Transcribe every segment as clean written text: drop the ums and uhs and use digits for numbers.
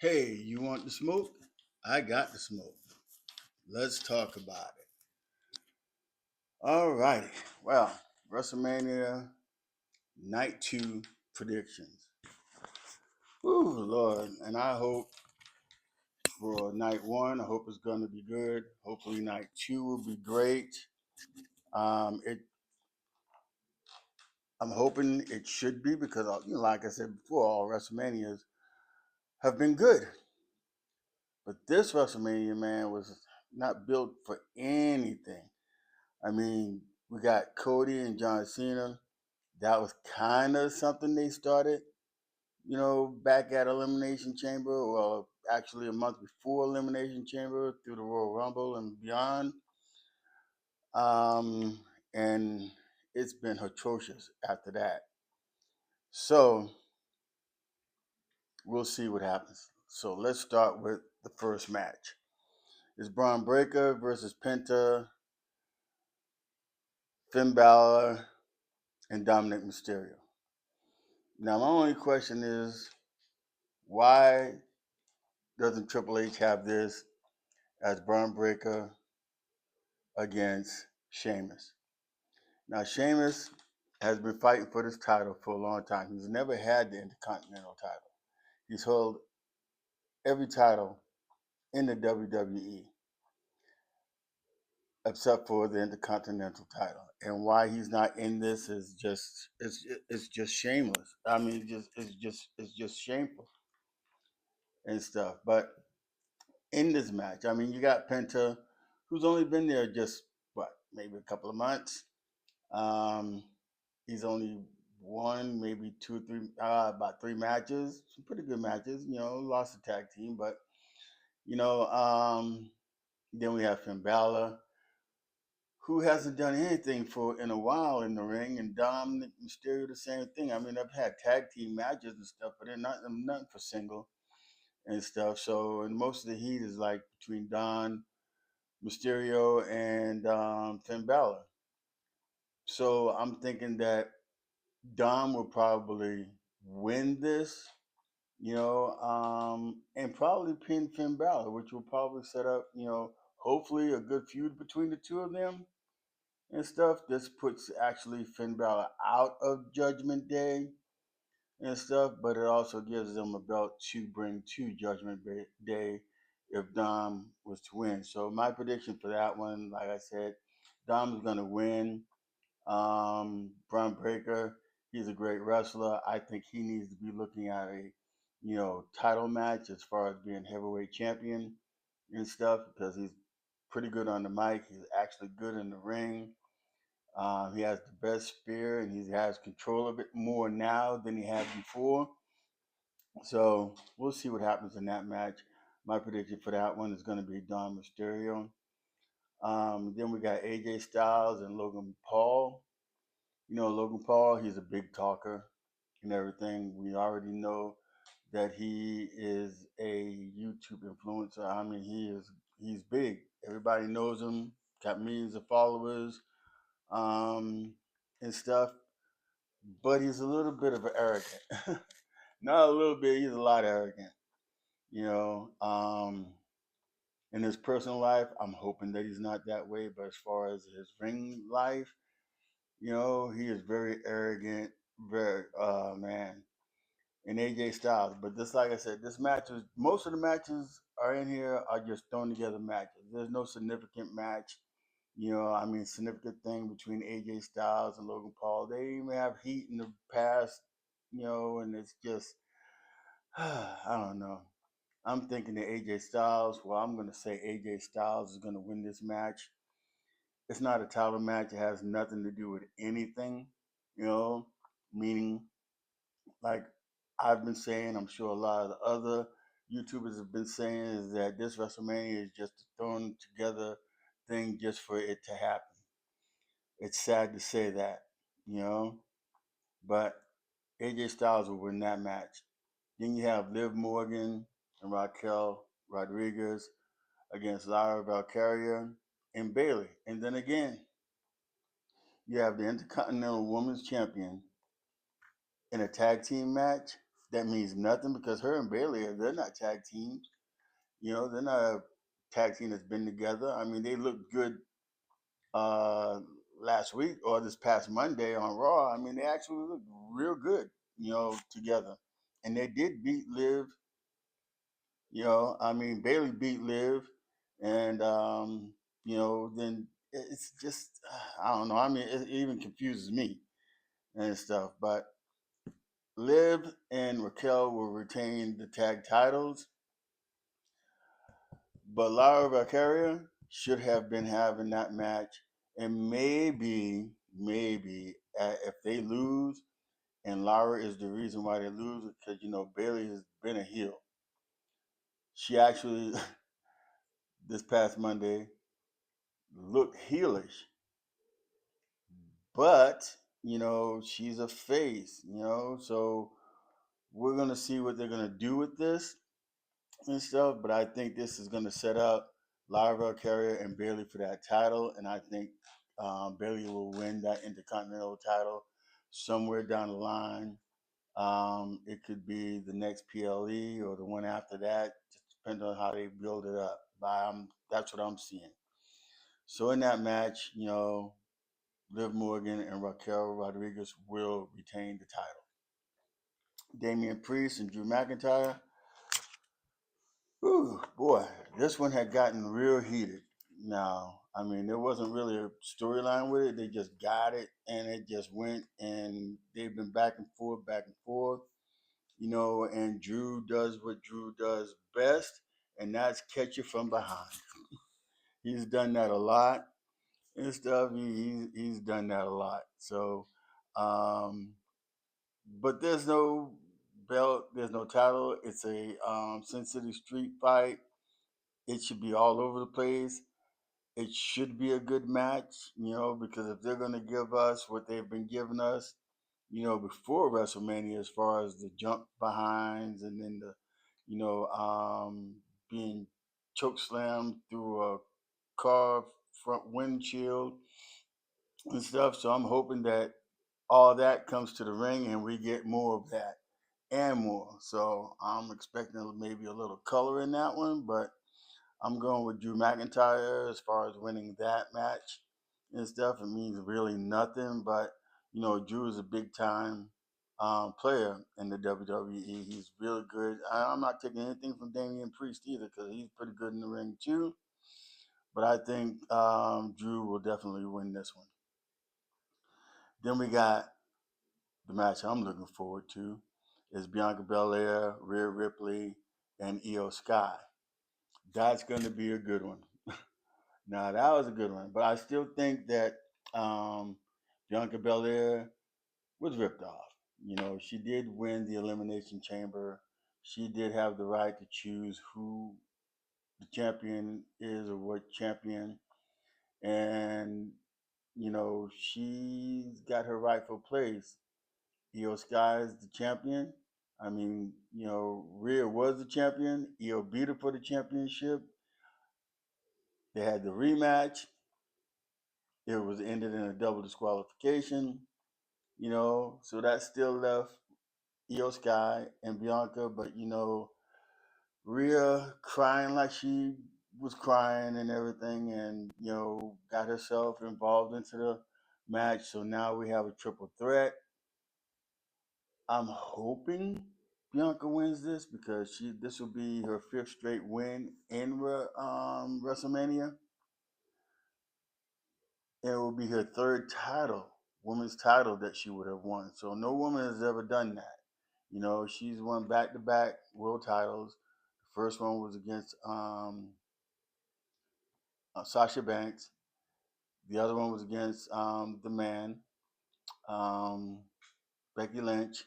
Hey, you want the smoke? I got the smoke. Let's talk about it. All righty. Well, WrestleMania Night 2 predictions. Ooh, Lord. And I hope for Night 1, I hope it's going to be good. Hopefully, Night 2 will be great. Um, it, I'm hoping it should be because, like I said before, all WrestleManias have been good. But this WrestleMania, man, was not built for anything. I mean, we got Cody and John Cena. That was kind of something they started, back at Elimination Chamber. Well, actually a month before Elimination Chamber through the Royal Rumble and beyond. Um, and it's been atrocious after that. So we'll see what happens. So let's start with the first match. It's Braun Breaker versus Penta, Finn Balor, and Dominic Mysterio. Now, my only question is, why doesn't Triple H have this as Braun Breaker against Sheamus? Now, Sheamus has been fighting for this title for a long time. He's never had the Intercontinental title. He's held every title in the WWE except for the Intercontinental title. And why he's not in this is just it's just shameless. I mean, it's just shameful and stuff. But in this match, I mean, you got Penta, who's only been there just what, maybe a couple of months. Um, he's only won maybe two, three, about three matches, some pretty good matches. Lost the tag team, but you know, um, then we have Finn Balor, who hasn't done anything for in a while in the ring, and Dominic Mysterio the same thing. I mean, I've had tag team matches and stuff, but they're not nothing for single and stuff. So, and most of the heat is like between Don Mysterio and Finn Balor. So I'm thinking that Dom will probably win this, and probably pin Finn Balor, which will probably set up, hopefully a good feud between the two of them and stuff. This puts actually Finn Balor out of Judgment Day and stuff, but it also gives them a belt to bring to Day if Dom was to win. So my prediction for that one, like I said, Dom is going to win. Braun Breaker, he's a great wrestler. I think he needs to be looking at a, title match as far as being heavyweight champion and stuff because he's pretty good on the mic. He's actually good in the ring. He has the best spear and he has control of it more now than he had before. So we'll see what happens in that match. My prediction for that one is going to be Don Mysterio. Then we got AJ Styles and Logan Paul. Logan Paul, he's a big talker and everything. We already know that he is a YouTube influencer. I mean, he's big. Everybody knows him. Got millions of followers, um, and stuff. But he's a little bit of an arrogant. Not a little bit. He's a lot arrogant. You know, um, in his personal life, I'm hoping that he's not that way. But as far as his ring life, he is very arrogant, very man. And AJ Styles. But just like I said, this match is most of the matches are in here are just thrown together matches. There's no significant match. Significant thing between AJ Styles and Logan Paul. They even have heat in the past, and it's just I don't know. I'm thinking that AJ Styles, well, I'm gonna say AJ Styles is gonna win this match. It's not a title match, it has nothing to do with anything, you know, meaning like I've been saying, I'm sure a lot of the other YouTubers have been saying is that this WrestleMania is just a thrown together thing just for it to happen. It's sad to say that, you know, but AJ Styles will win that match. Then you have Liv Morgan and Raquel Rodriguez against Lyra Valkyria and Bailey. And then again, you have the Intercontinental Women's Champion in a tag team match that means nothing because her and Bailey, they're not tag teams. They're not a tag team that's been together. I mean, they looked good uh, last week or this past Monday on Raw. I mean, they actually looked real good, together. And they did beat Liv. I mean, Bailey beat Liv, and then it's just I don't know. I mean, it even confuses me and stuff. But Liv and Raquel will retain the tag titles, but Lara Valkyria should have been having that match, and maybe if they lose, and Lara is the reason why they lose, because Bailey has been a heel. She actually this past Monday looked heelish, but she's a face, so we're gonna see what they're gonna do with this and stuff. But I think this is gonna set up Lara Carrier and Bailey for that title, and I think Bailey will win that Intercontinental title somewhere down the line. It could be the next PLE or the one after that, just depending on how they build it up. But that's what I'm seeing. So in that match, Liv Morgan and Raquel Rodriguez will retain the title. Damian Priest and Drew McIntyre. Ooh, boy, this one had gotten real heated. Now, I mean, there wasn't really a storyline with it. They just got it, and it just went, and they've been back and forth, and Drew does what Drew does best, and that's catch you from behind. He's done that a lot and stuff. He's done that a lot. So, um, but there's no belt, there's no title. It's a Sin City street fight. It should be all over the place. It should be a good match, because if they're going to give us what they've been giving us, before WrestleMania, as far as the jump behinds and then the, being choke slammed through a car front windshield and stuff. So I'm hoping that all that comes to the ring and we get more of that and more. So I'm expecting maybe a little color in that one, but I'm going with Drew McIntyre as far as winning that match and stuff. It means really nothing, but Drew is a big time player in the WWE. He's really good. I'm not taking anything from Damian Priest either because he's pretty good in the ring too. But I think Drew will definitely win this one. Then we got the match I'm looking forward to is Bianca Belair, Rhea Ripley, and Io Sky. That's going to be a good one. Now that was a good one, but I still think that Bianca Belair was ripped off. She did win the Elimination Chamber. She did have the right to choose who the champion is or what champion, and she's got her rightful place. Io Sky is the champion. I mean, Rhea was the champion. Io beat her for the championship. They had the rematch. It was ended in a double disqualification, so that still left Io Sky and Bianca, but Rhea crying like she was crying and everything, and got herself involved into the match. So now we have a triple threat. I'm hoping Bianca wins this because this will be her fifth straight win in WrestleMania. And it will be her third title, women's title that she would have won. So no woman has ever done that. She's won back-to-back world titles. The first one was against Sasha Banks. The other one was against the man, um, Becky Lynch.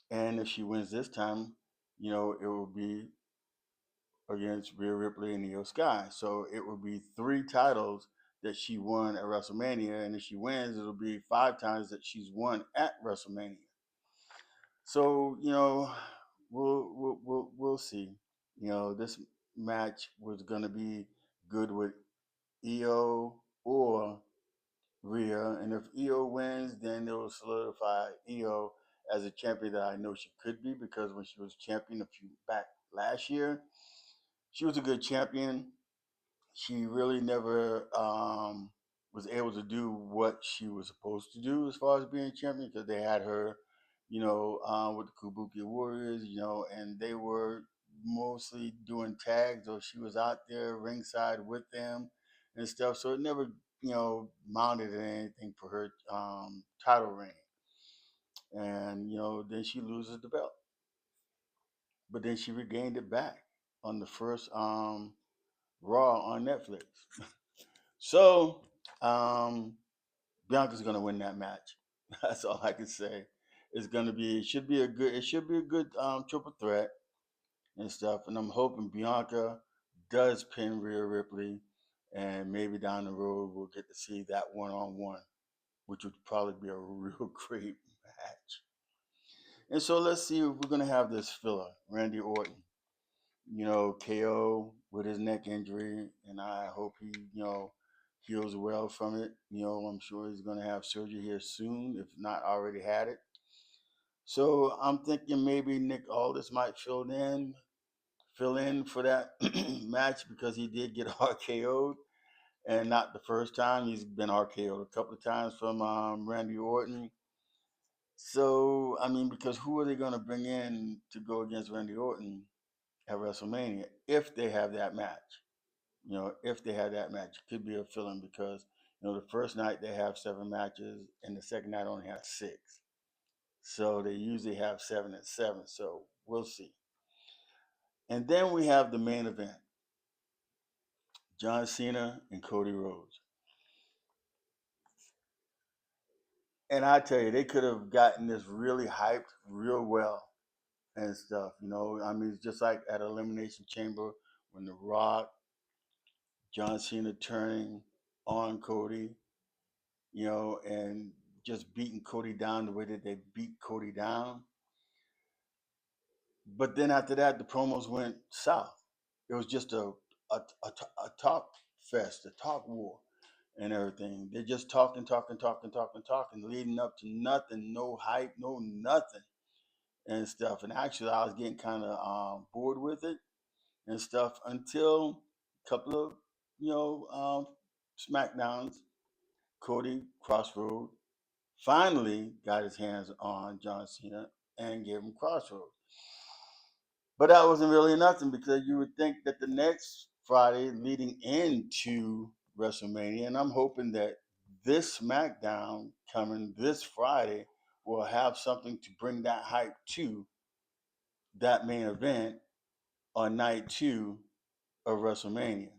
And if she wins this time, it will be against Rhea Ripley and Io Sky. So it will be three titles that she won at WrestleMania, and if she wins, it'll be five times that she's won at WrestleMania. So we'll see. This match was gonna be good with Io or Rhea, and if Io wins, then it will solidify Io as a champion that I know she could be, because when she was champion a few back last year, she was a good champion. She really never was able to do what she was supposed to do as far as being champion, because they had her, with the Kabuki Warriors, and they were mostly doing tags, or she was out there ringside with them and stuff. So it never, mounted in anything for her title reign. And, then she loses the belt. But then she regained it back on the first Raw on Netflix. So, um, Bianca's gonna win that match. That's all I can say. It should be a good triple threat and stuff. And I'm hoping Bianca does pin Rhea Ripley, and maybe down the road we'll get to see that one-on-one, which would probably be a real great match. And so let's see if we're gonna have this filler, Randy Orton. KO with his neck injury, and I hope he, heals well from it. I'm sure he's going to have surgery here soon, if not already had it. So I'm thinking maybe Nick Aldis might fill in for that match, because he did get RKO'd, and not the first time. He's been RKO'd a couple of times from Randy Orton. So I mean, because who are they going to bring in to go against Randy Orton at WrestleMania if they have that match? If they had that match, it could be a fill-in, because the first night they have 7 matches, and the second night only has 6. So they usually have 7 and 7. So we'll see. And then we have the main event: John Cena and Cody Rhodes. And I tell you, they could have gotten this really hyped real well and stuff. I mean, it's just like at Elimination Chamber when The Rock, John Cena turning on Cody, and just beating Cody down the way that they beat Cody down. But then after that, the promos went south. It was just a talk fest, a talk war, and everything. They're just talking, leading up to nothing, no hype, no nothing, and stuff. And actually, I was getting kind of bored with it and stuff until a couple of, SmackDowns. Cody Crossroad finally got his hands on John Cena and gave him Crossroads. But that wasn't really nothing, because you would think that the next Friday leading into WrestleMania, and I'm hoping that this SmackDown coming this Friday will have something to bring that hype to that main event on night 2 of WrestleMania.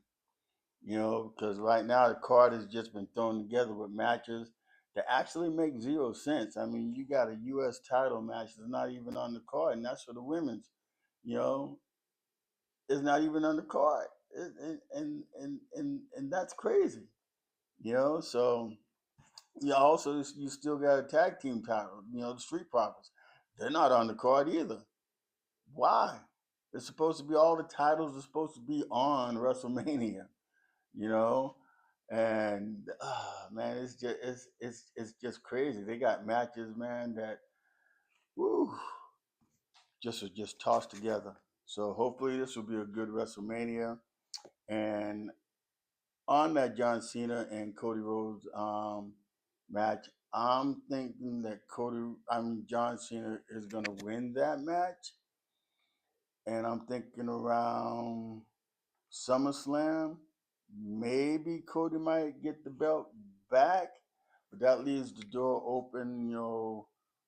Because right now the card has just been thrown together with matches that actually make zero sense. I mean, you got a U.S. title match that's not even on the card, and that's for the women's. You know, it's not even on the card, and that's crazy. So you still got a tag team title. The Street Profits, they're not on the card either. Why? It's supposed to be, all the titles are supposed to be on WrestleMania. you know. And man, it's just crazy. They got matches, man, that woo, just are just tossed together. So hopefully this will be a good WrestleMania. And on that John Cena and Cody Rhodes match, I'm thinking that John Cena is gonna win that match, and I'm thinking around SummerSlam, maybe Cody might get the belt back, but that leaves the door open,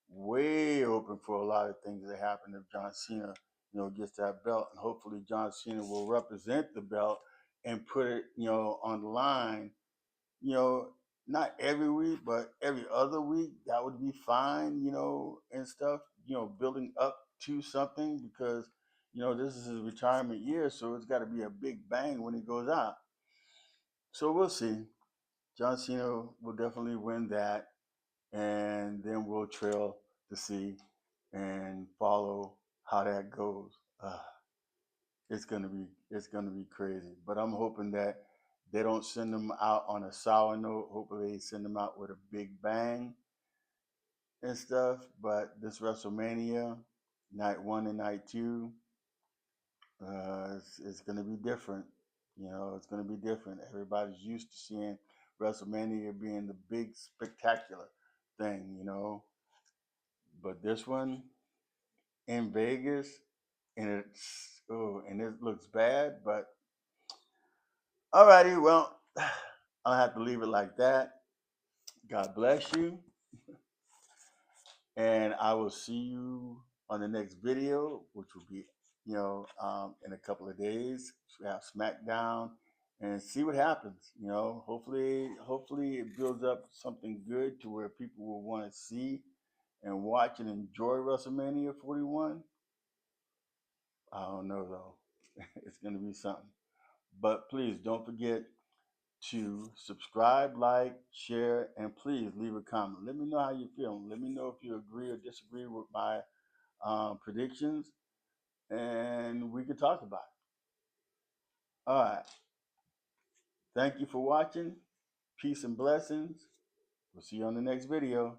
way open for a lot of things that happen if John Cena, gets that belt. And hopefully John Cena will represent the belt and put it, on the line, you know, not every week, but every other week. That would be fine, and stuff, building up to something, because this is his retirement year, so it's got to be a big bang when he goes out. So we'll see. John Cena will definitely win that, and then we'll trail to see and follow how that goes. It's gonna be crazy, but I'm hoping that they don't send them out on a sour note. Hopefully, they send them out with a big bang, and stuff. But this WrestleMania, night one and night two, it's going to be different. You know, it's going to be different. Everybody's used to seeing WrestleMania being the big spectacular thing, you know. But this one in Vegas, and it looks bad. But alrighty, well, I'll have to leave it like that. God bless you, and I will see you on the next video, which will be, in a couple of days. We have SmackDown, and see what happens. You know, hopefully it builds up something good to where people will want to see and watch and enjoy WrestleMania 41. I don't know though. It's gonna be something. But please don't forget to subscribe, like, share, and please leave a comment. Let me know how you're feeling. Let me know if you agree or disagree with my predictions, and we can talk about it. All right. Thank you for watching. Peace and blessings. We'll see you on the next video.